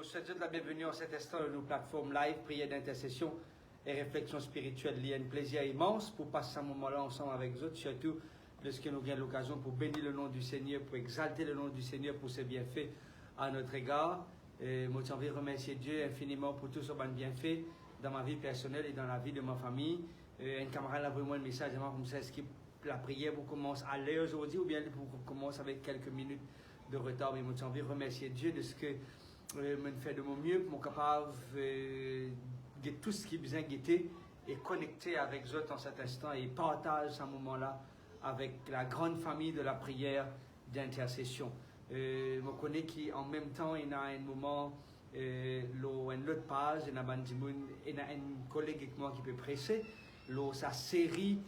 Nous souhaitons la bienvenue en cet instant de nos plateformes live, prières d'intercession et réflexion spirituelle. Il y a un plaisir immense pour passer ce moment-là ensemble avec vous, surtout lorsque nous avons l'occasion pour bénir le nom du Seigneur, pour exalter le nom du Seigneur pour ses bienfaits à notre égard. Moi, j'ai envie de remercier Dieu infiniment pour tous ses bienfaits dans ma vie personnelle et dans la vie de ma famille. Un camarade a vraiment un message, comme ça, est-ce que la prière vous commence à l'heure aujourd'hui ou bien vous commence avec quelques minutes de retard. Mais moi, j'ai envie de remercier Dieu de ce que me fait de mon mieux pour être capable de tout ce qui est besoin de guetter et connecter avec eux en cet instant et partage ce moment-là avec la grande famille de la prière d'intercession. Je connais qu'en même temps, il y a un moment, une autre page, il y a un collègue avec moi qui peut presser, sa série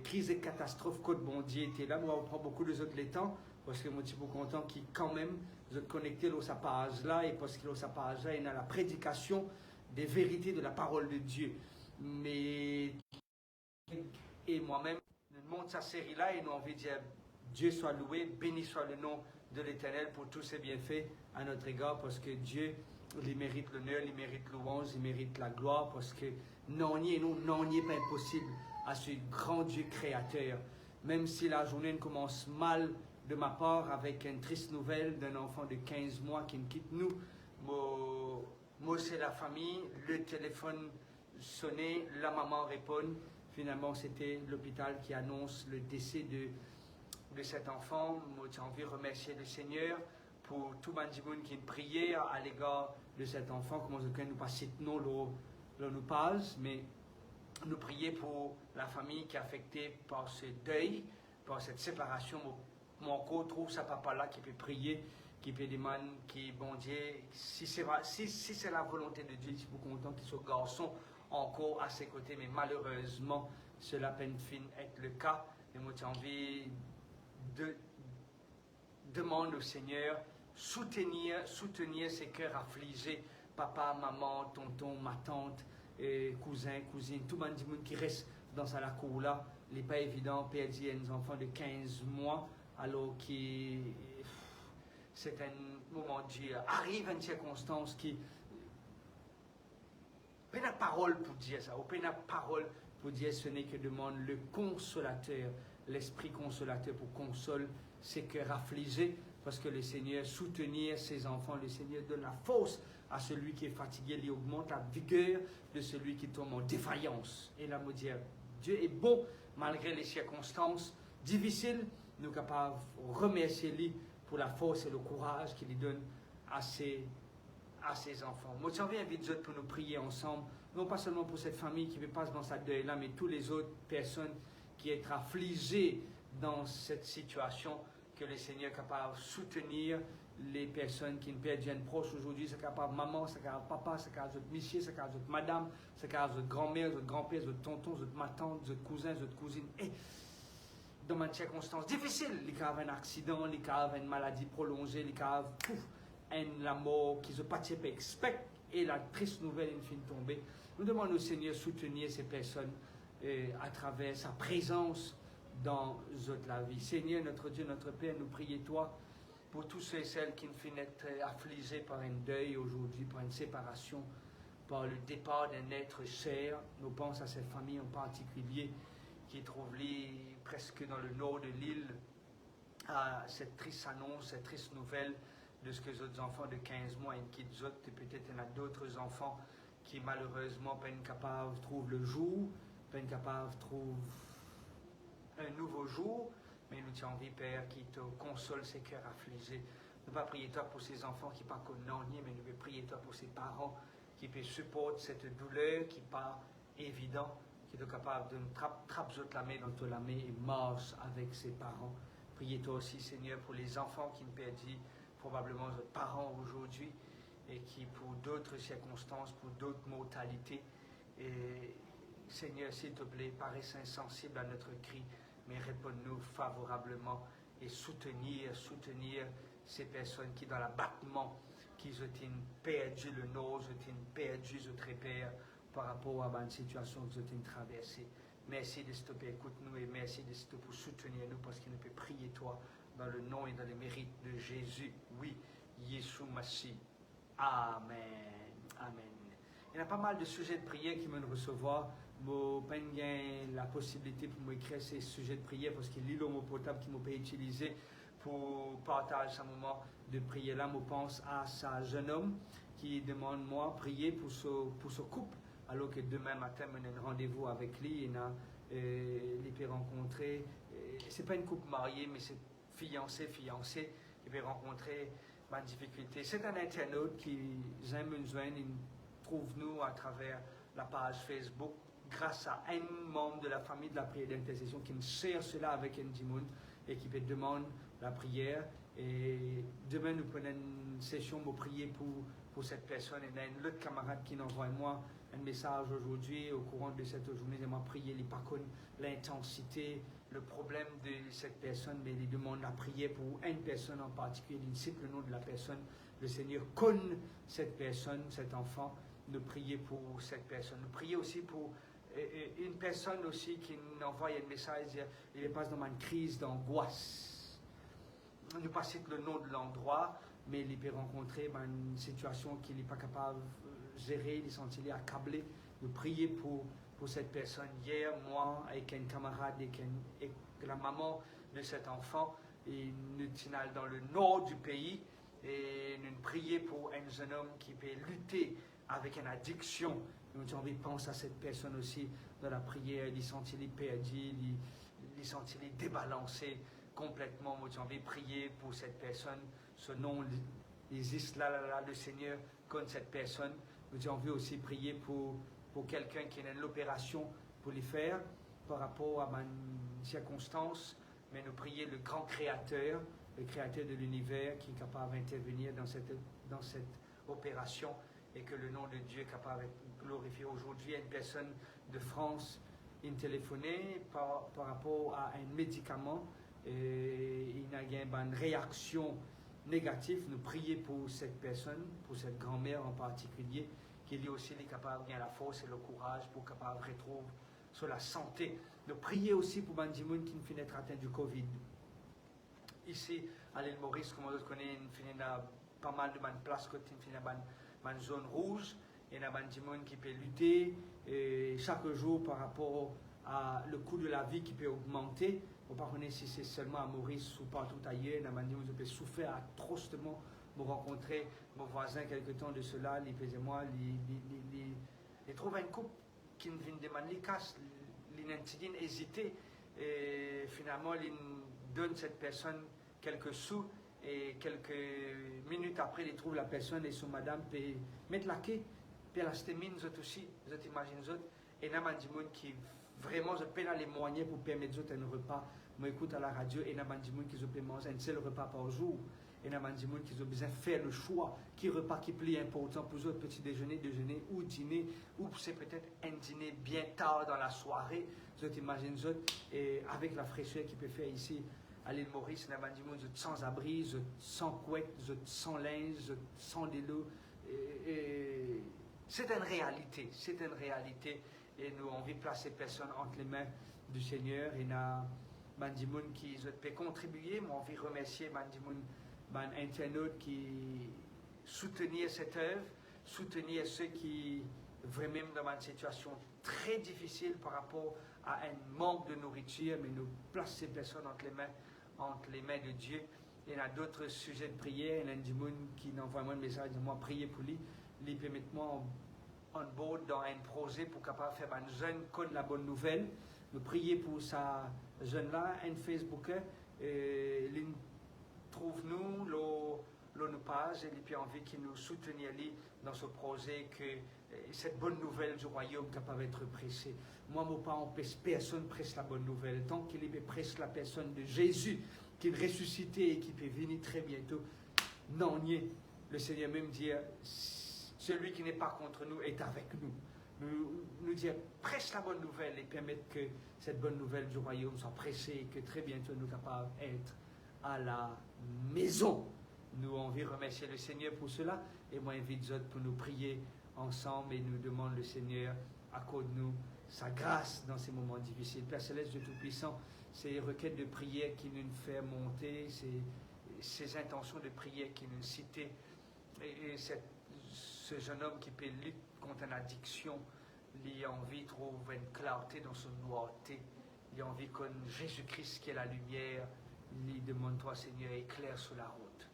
crise et catastrophe Côte Bondier était là. Moi, on prend beaucoup de autres les temps parce que moi, je suis content qu'il quand même vous êtes connecté à sa page là et parce que sa page là, il y a la prédication des vérités de la parole de Dieu. Mais et moi-même, nous monte sa série là et nous avons envie de dire Dieu soit loué, béni soit le nom de l'Éternel pour tous ses bienfaits à notre égard parce que Dieu, il mérite l'honneur, il mérite louange, il mérite la gloire parce que non n'y est pas impossible à ce grand Dieu créateur. Même si la journée commence mal de ma part avec une triste nouvelle d'un enfant de 15 mois qui me quitte nous, moi c'est la famille, le téléphone sonnait, la maman répond. Finalement, c'était l'hôpital qui annonce le décès de cet enfant. Moi, j'ai envie de remercier le Seigneur pour tout le monde qui priait à l'égard de cet enfant. Comment nous passer non nous passe, mais nous prier pour la famille qui est affectée par ce deuil, par cette séparation. Mon corps trouve sa papa là qui peut prier, qui peut demander, qui bon Dieu, si c'est la volonté de Dieu, je suis content qu'il soit garçon encore à ses côtés, mais malheureusement, cela peine fin être le cas. Et moi, j'ai envie de demander au Seigneur soutenir ces cœurs affligés, papa, maman, tonton, ma tante, cousin, cousine, tout le monde qui reste dans sa cour là. Il n'est pas évident, perdre un enfant de 15 mois, alors que c'est un moment de Dieu. Arrive une circonstance qui pas la parole pour dire ça, ou pas la parole pour dire ce n'est que demande le consolateur, l'esprit consolateur pour consoler ces cœurs affligés, parce que le Seigneur soutenir ses enfants, le Seigneur donne la force à celui qui est fatigué, il augmente la vigueur de celui qui tombe en défaillance. Et là, me dire, Dieu est bon malgré les circonstances difficiles, nous sommes capables de remercier lui pour la force et le courage qu'il lui donne à ses enfants. Moi, j'ai envie d'inviter pour nous prier ensemble, non pas seulement pour cette famille qui passe dans sa deuil-là, mais toutes les autres personnes qui sont affligées dans cette situation, que le Seigneur est capable de soutenir les personnes qui perdent un proche aujourd'hui, c'est capable de maman, c'est capable de papa, c'est capable de monsieur, c'est capable de madame, c'est capable de grand-mère, de grand-père, de tonton, de ma tante, de cousin, de cousine. Et dans une circonstance difficile, il y a un accident, il y a une maladie prolongée, il y a la mort qu'ils n'ont pas expecté et la triste nouvelle est fin tombée. Nous demandons au Seigneur de soutenir ces personnes à travers sa présence dans la vie. Seigneur, notre Dieu, notre Père, nous prions toi pour tous ceux et celles qui finissent être affligés par un deuil aujourd'hui, par une séparation, par le départ d'un être cher. Nous pensons à cette famille en particulier qui est trouvée presque dans le nord de l'île, à cette triste annonce, cette triste nouvelle de ce que les autres enfants de 15 mois inquiètent autres, et peut-être il y en a d'autres enfants qui malheureusement pas capables de trouver le jour, pas capables de trouver un nouveau jour, mais nous t'avons envie, Père, qui te console ces cœurs affligés. Nous ne pas prier toi pour ces enfants qui ne sont pas connus, mais nous prier toi pour ces parents qui peuvent supporter cette douleur qui n'est pas évident, qui sont capables de nous trapper la main dans la main et marche avec ses parents. Priez toi aussi, Seigneur, pour les enfants qui nous perdent probablement nos parents aujourd'hui et qui, pour d'autres circonstances, pour d'autres mortalités, et Seigneur, s'il te plaît, paraissent insensibles à notre cri, mais réponds-nous favorablement et soutenir ces personnes qui, dans l'abattement, qui ont perdu le nord, ont perdu notre repère par rapport à une situation qu'ils ont traversée. Merci de stopper, écoute-nous et merci de stopper pour soutenir nous parce qu'il nous peut prier toi dans le nom et dans les mérites de Jésus. Oui, Yeshua Mashiach. Amen. Amen. Il y a pas mal de sujets de prière qui me recevoir. Je n'ai pas la possibilité pour m'écrire ces sujets de prière parce qu'il y a l'île potable qui m'a utilisé pour partager ce moment de prière. Là, je pense à ce jeune homme qui demande moi prier pour ce couple, alors que demain matin, on a un rendez-vous avec lui. Il peut rencontrer, c'est pas une couple mariée, mais c'est fiancé. Il peut rencontrer ma difficulté. C'est un internaute qui aime nous joindre, il trouve nous à travers la page Facebook, grâce à un membre de la famille de la prière d'intercession qui me share cela avec un Dimoun et qui peut demander la prière. Et demain, nous prenons une session pour prier pour cette personne. Et il y a un autre camarade qui envoie moi un message aujourd'hui, au courant de cette journée, il m'a prié, il pas connu l'intensité, le problème de cette personne, mais il demande la prière pour une personne en particulier, il cite le nom de la personne. Le Seigneur connaît cette personne, cet enfant. Nous prier pour cette personne. Nous prier aussi pour une personne aussi qui nous envoie un message, il passe dans une crise d'angoisse. Nous pas cite le nom de l'endroit, mais il peut rencontrer une situation qu'il n'est pas capable de gérer, il est senti accablé. Nous prier pour cette personne. Hier, moi, avec un camarade et la maman de cet enfant, et nous sommes dans le nord du pays, et nous prier pour un jeune homme qui peut lutter avec une addiction. Nous avons envie de penser à cette personne aussi dans la prière. Il sentit perdu, il sentit débalancé complètement. Nous avons envie de prier pour cette personne. Ce nom existe là, le Seigneur connaît cette personne. Nous avons envie aussi de prier pour quelqu'un qui a l'opération pour les faire par rapport à une circonstance. Mais nous prier le grand créateur, le créateur de l'univers qui est capable d'intervenir dans cette opération. Et que le nom de Dieu est capable de glorifier. Aujourd'hui, une personne de France a téléphoné par rapport à un médicament. Et il y a une réaction négative. Nous prions pour cette personne, pour cette grand-mère en particulier, qui lui aussi est capable de gagner la force et le courage pour capable de retrouver sur la santé. Nous prions aussi pour les gens qui ne finissent être atteints du Covid. Ici, à l'île Maurice, comme on connaît, il finit pas mal de places qui finissent une zone rouge, et il y a des gens qui peuvent lutter chaque jour par rapport à le coût de la vie qui peut augmenter. On ne sait pas si c'est seulement à Maurice ou partout ailleurs. Il y a des gens qui peuvent souffrir atrocement. J'ai rencontré mon voisin quelque temps de cela, il faisait moi, il trouve un couple qui vient demander casse, il a hésité, et finalement il donne cette personne quelques sous. Et quelques minutes après, il trouve la personne et son madame peut mettre la quai, puis elle a cette mine, aussi, vous imaginez, et il y a des gens qui vraiment se peinent les moyens pour permettre un repas. Moi, j'écoute à la radio, et il y a des gens qui peuvent manger un seul repas par jour. Et il y a des gens qui ont besoin de faire le choix, qui repas qui est plus important pour eux, petit déjeuner ou dîner, ou c'est peut-être un dîner bien tard dans la soirée. Vous imaginez, et avec la fraîcheur qu'il peut faire ici. À l'île Maurice, il y a des gens sans abri, sans couette, sans linge, sans délo. C'est une réalité, et nous avons envie de placer personne entre les mains du Seigneur. Il y a des gens qui peuvent contribuer, mais on envie de remercier les internautes qui soutenaient cette œuvre, soutenir ceux qui vraiment dans une situation très difficile par rapport à un manque de nourriture, mais nous placer personne entre les mains de Dieu. Il y a d'autres sujets de prière. Il y a des gens qui envoient moi un message de moi prier pour lui. Il peut mettre moi en board dans un projet pour capable faire un jeune connaître la bonne nouvelle. Nous prier pour sa jeune-là, un Facebooker. Il trouve nous page et il a envie qu'il nous soutenir dans ce projet que cette bonne nouvelle du royaume capable d'être prêchée. Moi, mon pas empêche personne prêche la bonne nouvelle. Tant qu'il prêche la personne de Jésus, qui est ressuscité et qui peut venir très bientôt, non, le Seigneur même dit, celui qui n'est pas contre nous est avec nous. Nous dire, prêche la bonne nouvelle et permettre que cette bonne nouvelle du royaume soit prêchée et que très bientôt nous capables d'être à la maison. Nous avons envie de remercier le Seigneur pour cela et moi invite Zot pour nous prier ensemble et nous demande le Seigneur, accorde-nous sa grâce dans ces moments difficiles. Père Céleste, Dieu Tout-Puissant, ces requêtes de prière qui nous fait monter, ces intentions de prière qui nous citent et cette ce jeune homme qui peut lutter contre une addiction, il a envie de trouver une clarté dans son noirté. Il a envie que Jésus-Christ qui est la lumière, il demande toi Seigneur, éclaire sur la route.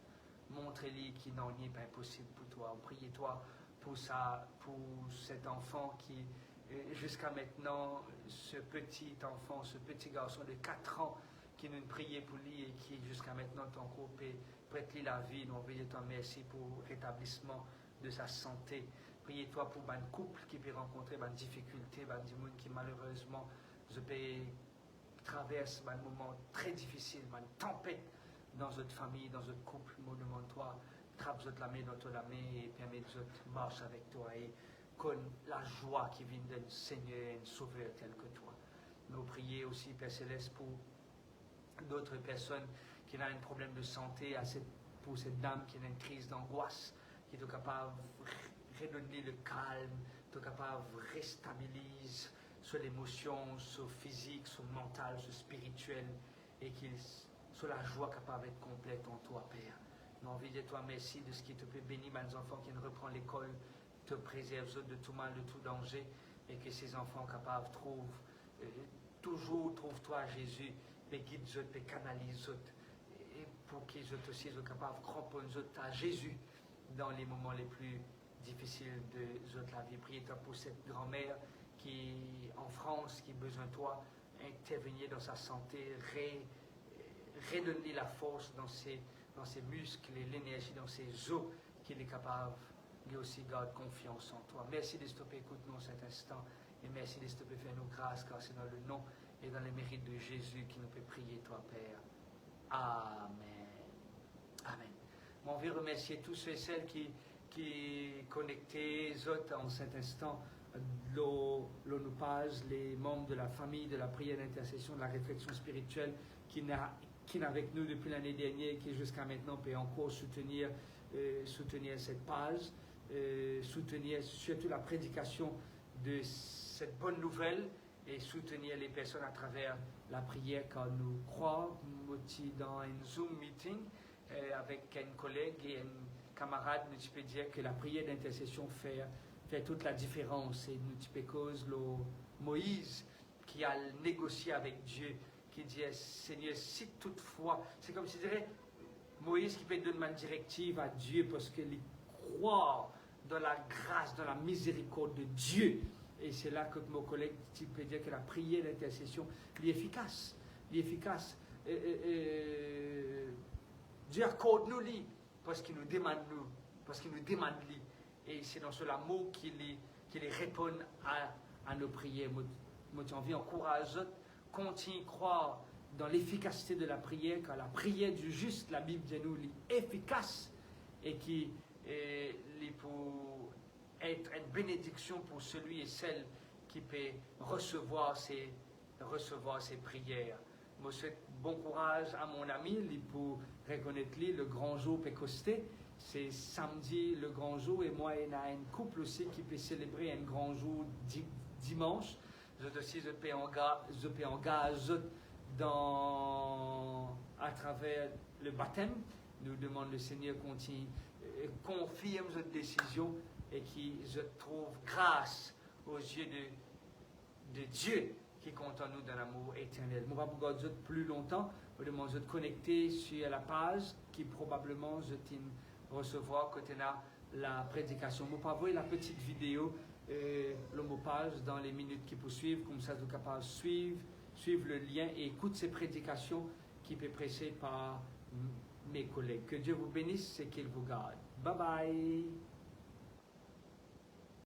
Montre-lui qu'il n'en est pas impossible pour toi. On prie toi pour cet enfant qui, jusqu'à maintenant, ce petit enfant, ce petit garçon de 4 ans qui nous priait pour lui et qui jusqu'à maintenant ton corps prête-lui la vie. Nous prions toi merci pour rétablissement de sa santé. Priez-toi pour un couple qui peut rencontrer des difficultés, des gens qui malheureusement traversent un moment très difficile, une tempête dans notre famille, dans notre couple. Nous demandons-toi, trappe la main dans la main et permets de marcher avec toi et con la joie qui vient d'un Seigneur, un Sauveur tel que toi. Nous prions aussi, Père Céleste, pour d'autres personnes qui ont un problème de santé, pour cette dame qui a une crise d'angoisse, qui est capable de redonner le calme, qui est capable de restabiliser sur l'émotion, sur le physique, sur le mental, sur le spirituel, et sur la joie capable d'être complète en toi, Père. Nous envie de toi merci de ce qui te peut bénir mes enfants qui ne reprennent l'école, te préserve de tout mal, de tout danger, et que ces enfants capables toujours trouve-toi Jésus, mais guide-eux, mais canalise-eux, et pour qu'ils aussi soient capables de cramponner à Jésus dans les moments les plus difficiles de la vie. Priez-toi pour cette grand-mère qui en France, qui a besoin de toi, intervenir dans sa santé, redonner la force dans ses muscles et l'énergie dans ses os, qu'il est capable, lui aussi, garde confiance en toi. Merci de stopper, écoute-nous cet instant, et merci de stopper, faire nos grâces, car c'est dans le nom et dans les mérites de Jésus qui nous peut prier, toi, Père. Amen. Amen. On veut remercier tous ceux et celles qui connectés, autres en cet instant, nous passe, les membres de la famille, de la prière d'intercession, de la réflexion spirituelle, qui est avec nous depuis l'année dernière, qui jusqu'à maintenant peut encore soutenir cette page, soutenir surtout la prédication de cette bonne nouvelle et soutenir les personnes à travers la prière, car nous croyons dans un Zoom meeting avec un collègue et un camarade, nous peux dire que la prière d'intercession fait toute la différence. Et nous peux cause Moïse qui a négocié avec Dieu, qui dit Seigneur, si toutefois, c'est comme si dirait Moïse qui peut donner une directive à Dieu parce qu'il croit dans la grâce, dans la miséricorde de Dieu. Et c'est là que mon collègue peut dire que la prière d'intercession est efficace. Dieu accorde-nous lui parce qu'il nous demande lui. Et c'est dans ce l'amour qu'il répond à nos prières. Moi, j'ai envie d'encourager, continue à croire dans l'efficacité de la prière, car la prière du juste, la Bible dit nous, est efficace et qui est pour être une bénédiction pour celui et celle qui peut recevoir ses prières. Je souhaite bon courage à mon ami pour reconnaître le grand jour peut coster. C'est samedi le grand jour et moi il y a un couple aussi qui peut célébrer un grand jour dimanche. Je peux engager à travers le baptême. Nous demandons le Seigneur continue, confirme cette décision et qui je trouve grâce aux yeux de Dieu qui compte en nous dans l'amour éternel. Je ne vais pas vous garder plus longtemps. Je demande de connecter sur la page qui probablement je t'ai recevoir quand on a la prédication. Je ne vais pas voir la petite vidéo, le page dans les minutes qui poursuivent, comme ça vous êtes capable de suivre le lien et écouter ces prédications qui peuvent prêcher par mes collègues. Que Dieu vous bénisse et qu'il vous garde. Bye bye.